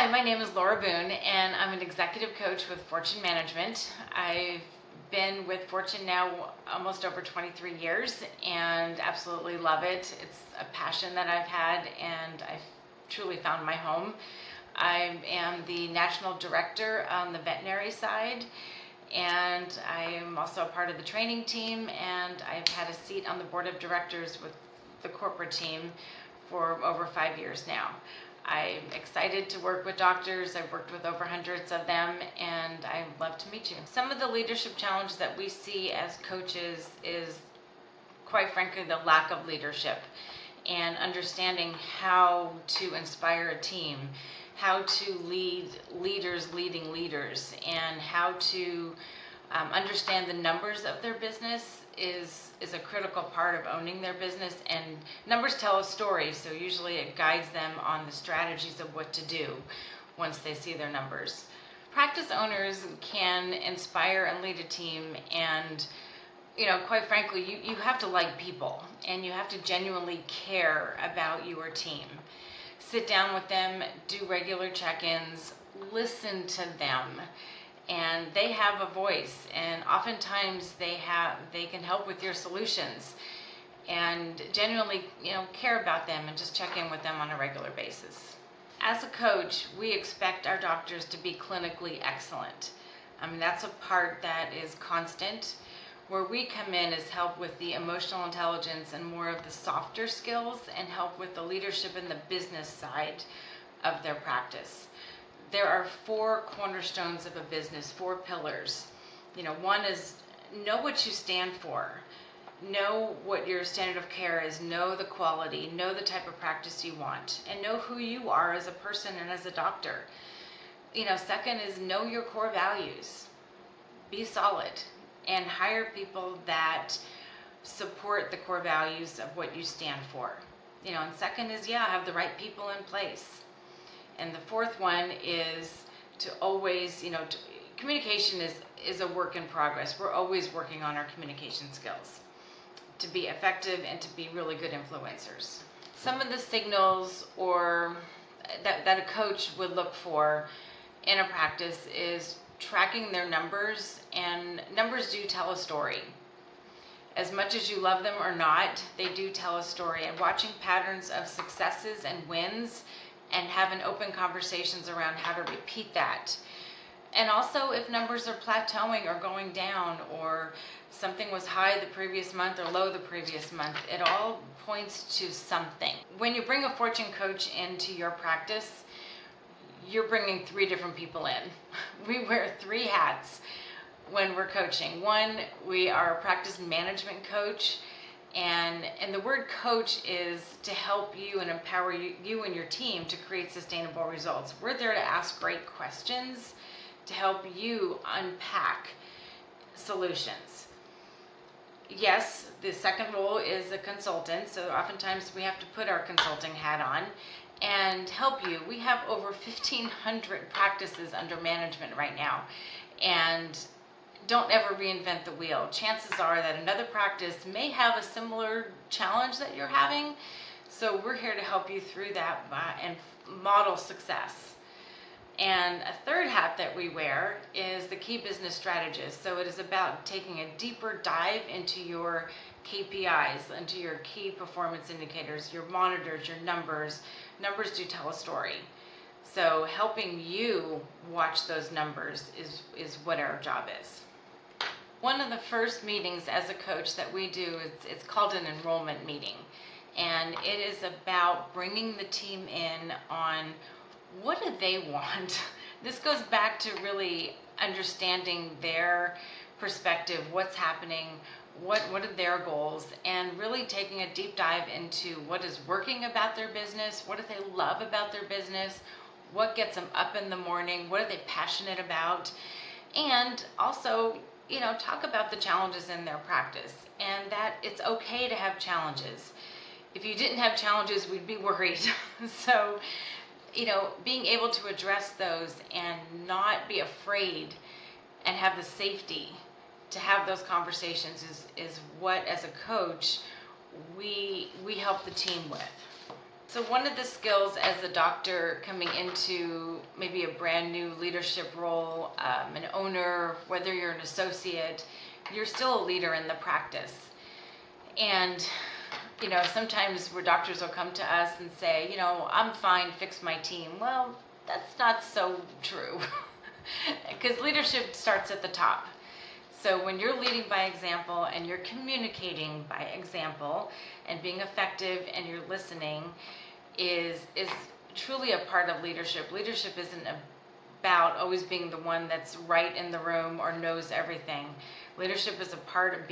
Hi, my name is Laura Boone, and I'm an executive coach with Fortune Management. I've been with Fortune now almost over 23 years and absolutely love it. It's a passion that I've had, and I've truly found my home. I am the national director on the veterinary side, and I am also a part of the training team, and I've had a seat on the board of directors with the corporate team for over 5 years now. I'm excited to work with doctors. I've worked with over hundreds of them, and I love to meet you. Some of the leadership challenges that we see as coaches is, quite frankly, the lack of leadership and understanding how to inspire a team, how to lead leaders leading leaders, and how to understand the numbers of their business is a critical part of owning their business. And numbers tell a story, so usually it guides them on the strategies of what to do once they see their numbers. Practice owners can inspire and lead a team, and quite frankly, you have to like people, and you have to genuinely care about your team. Sit down with them, do regular check-ins, listen to them. And they have a voice, and oftentimes they can help with your solutions, and genuinely care about them and just check in with them on a regular basis. As a coach, we expect our doctors to be clinically excellent. That's a part that is constant. Where we come in is help with the emotional intelligence and more of the softer skills, and help with the leadership and the business side of their practice. There are 4 cornerstones of a business, 4 pillars. One is know what you stand for. Know what your standard of care is. Know the quality. Know the type of practice you want. And know who you are as a person and as a doctor. Second is know your core values. Be solid and hire people that support the core values of what you stand for. And second is, have the right people in place. And the 4th one is to always, communication is a work in progress. We're always working on our communication skills to be effective and to be really good influencers. Some of the signals that a coach would look for in a practice is tracking their numbers, and numbers do tell a story. As much as you love them or not, they do tell a story, and watching patterns of successes and wins and having open conversations around how to repeat that. And also if numbers are plateauing or going down, or something was high the previous month or low the previous month, it all points to something. When you bring a Fortune coach into your practice, you're bringing 3 different people in. We wear 3 hats when we're coaching. One, we are a practice management coach. And the word coach is to help you and empower you and your team to create sustainable results. We're there to ask great questions to help you unpack solutions. Yes, the second role is a consultant, so oftentimes we have to put our consulting hat on and help you. We have over 1,500 practices under management right now, and don't ever reinvent the wheel. Chances are that another practice may have a similar challenge that you're having, so we're here to help you through that and model success. And a 3rd hat that we wear is the key business strategist. So it is about taking a deeper dive into your KPIs, into your key performance indicators, your monitors, your numbers. Numbers do tell a story. So helping you watch those numbers is what our job is. One of the first meetings as a coach that we do, it's called an enrollment meeting. And it is about bringing the team in on what do they want. This goes back to really understanding their perspective, what's happening, what are their goals, and really taking a deep dive into what is working about their business, what do they love about their business, what gets them up in the morning, what are they passionate about, and also talk about the challenges in their practice, and that it's okay to have challenges. If you didn't have challenges, we'd be worried. So, being able to address those and not be afraid and have the safety to have those conversations is what, as a coach, we help the team with. So one of the skills as a doctor coming into maybe a brand new leadership role, an owner, whether you're an associate, you're still a leader in the practice. And, sometimes where doctors will come to us and say, I'm fine, fix my team. Well, that's not so true because leadership starts at the top. So when you're leading by example and you're communicating by example and being effective and you're listening is truly a part of leadership. Leadership isn't about always being the one that's right in the room or knows everything. Leadership is a part of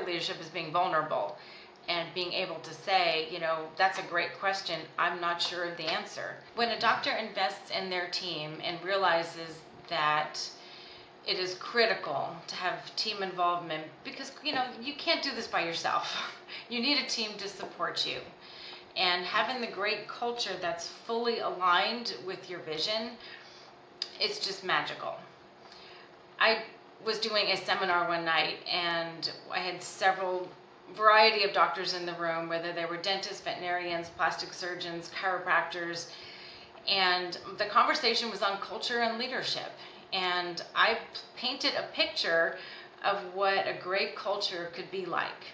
leadership is being vulnerable and being able to say, that's a great question. I'm not sure of the answer. When a doctor invests in their team and realizes that it is critical to have team involvement because, you can't do this by yourself. You need a team to support you. And having the great culture that's fully aligned with your vision, it's just magical. I was doing a seminar one night and I had several variety of doctors in the room, whether they were dentists, veterinarians, plastic surgeons, chiropractors, and the conversation was on culture and leadership. And I painted a picture of what a great culture could be like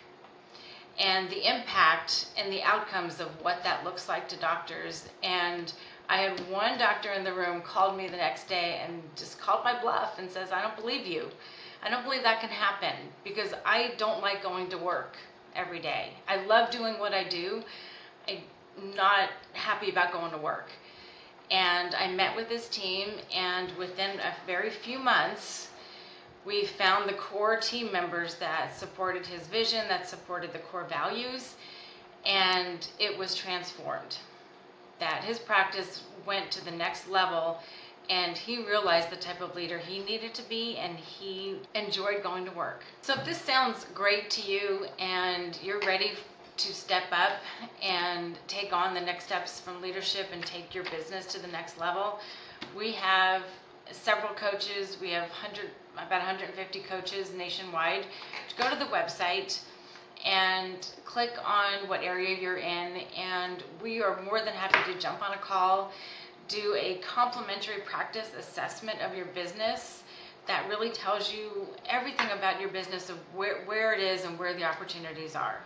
and the impact and the outcomes of what that looks like to doctors. And I had one doctor in the room called me the next day and just called my bluff and says, I don't believe you. I don't believe that can happen because I don't like going to work every day. I love doing what I do. I'm not happy about going to work. And I met with his team, and within a very few months, we found the core team members that supported his vision, that supported the core values, and it was transformed. That his practice went to the next level, and he realized the type of leader he needed to be, and he enjoyed going to work. So if this sounds great to you and you're ready to step up and take on the next steps from leadership and take your business to the next level, we have several coaches. We have about 150 coaches nationwide. Go to the website and click on what area you're in, and we are more than happy to jump on a call, do a complimentary practice assessment of your business that really tells you everything about your business, of where it is and where the opportunities are.